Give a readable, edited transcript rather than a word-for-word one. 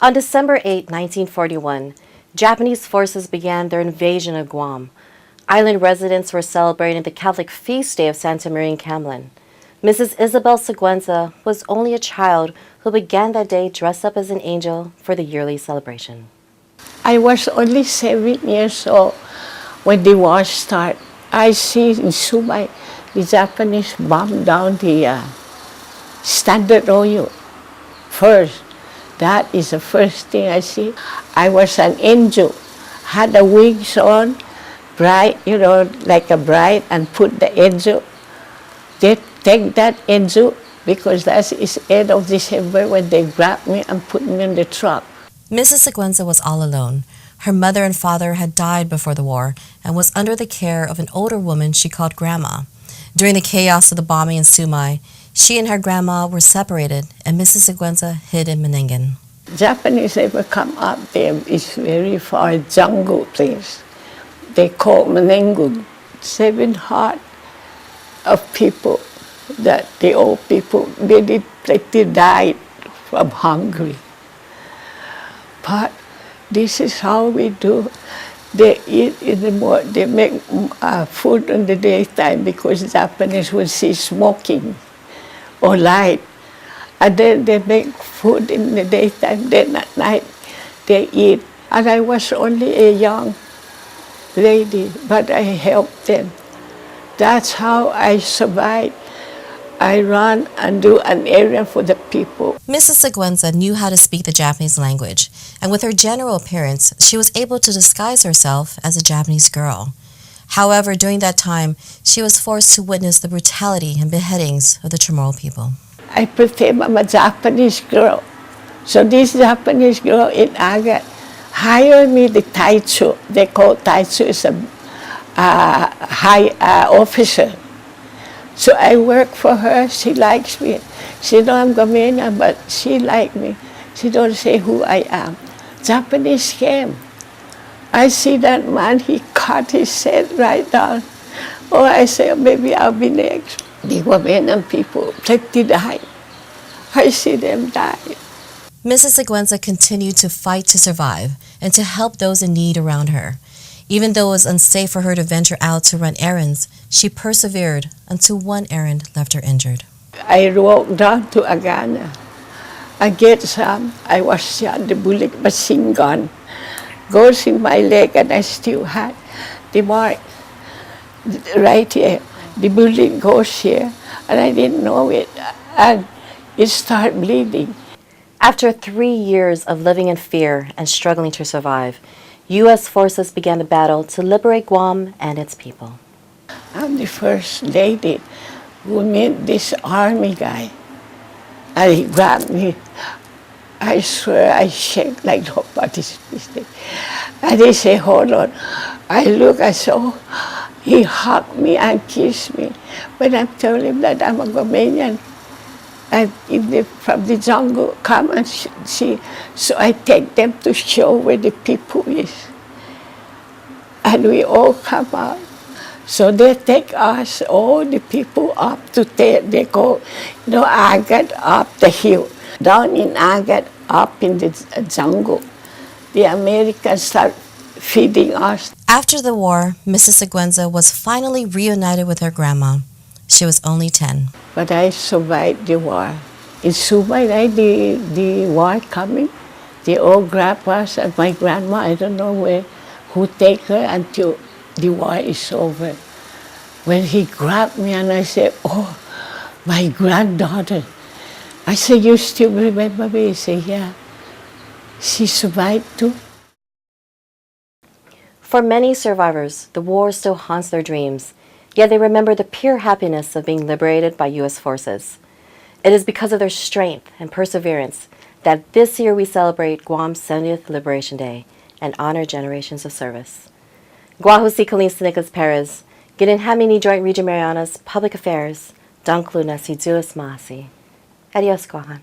On December 8, 1941, Japanese forces began their invasion of Guam. Island residents were celebrating the Catholic feast day of Santa Maria in Camlin. Mrs. Isabel Siguenza was only a child who began that day dressed up as an angel for the yearly celebration. I was only 7 years old when the war started. I see in Sumay, the Japanese bombed down the Standard Oil first. That is the first thing I see. I was an angel, had the wings on, bright, like a bride, and put the angel. They take that angel because that is end of December when they grabbed me and put me in the truck. Mrs. Siguenza was all alone. Her mother and father had died before the war and was under the care of an older woman she called Grandma. During the chaos of the bombing in Sumay, she and her grandma were separated, and Mrs. Siguenza hid in Menengan. Japanese never come up there. It's very far jungle place. They call Menengan. 7 heart of people, that the old people, they died from hungry. But this is how we do. They eat in the morning. They make food in the daytime because Japanese will see smoking or light. And then they make food in the daytime, then at night they eat. And I was only a young lady, but I helped them. That's how I survived. I run and do an errand for the people. Mrs. Siguenza knew how to speak the Japanese language, and with her general appearance, she was able to disguise herself as a Japanese girl. However, during that time, she was forced to witness the brutality and beheadings of the Chamorro people. I pretend I'm a Japanese girl. So this Japanese girl in Agat hired me the taicho. They call taicho is a high officer. So I work for her. She likes me. She know I'm Gamena, but she like me. She don't say who I am. Japanese came. I see that man, he cut his head right down. Oh, I say, maybe I'll be next. The Guamenan people, plenty died. I see them die. Mrs. Siguenza continued to fight to survive and to help those in need around her. Even though it was unsafe for her to venture out to run errands, she persevered until one errand left her injured. I walked down to Agana. I get some. I was shot, the bullet machine gun goes in my leg, and I still had the mark right here. The bullet goes here, and I didn't know it, and it started bleeding. After 3 years of living in fear and struggling to survive, U.S. forces began the battle to liberate Guam and its people. I'm the first lady who met this army guy, and he grabbed me. I swear I shake like nobody's business. And he said, hold on. I look, I saw, he hugged me and kissed me. When I told him that I'm a Guamanian, and from the jungle, come and see. So I take them to show where the people is. And we all come out. So they take us, all the people up to they go, Agat up the hill. Down in Agat, up in the jungle, the Americans start feeding us. After the war, Mrs. Siguenza was finally reunited with her grandma. She was only 10. But I survived the war. In Sumay, the war coming, they all grab us, and my grandma, I don't know who take her until the war is over. When he grabbed me and I said, oh, my granddaughter. I said, you still remember me? He said, yeah. She survived too. For many survivors, the war still haunts their dreams, yet they remember the pure happiness of being liberated by U.S. forces. It is because of their strength and perseverance that this year we celebrate Guam's 70th Liberation Day and honor generations of service. Guahusi Kalista Nicholas Perez, Ginin Hamini Joint Region Marianas Public Affairs, Dunklu Nasi Duas Masi. Adios, Guahan.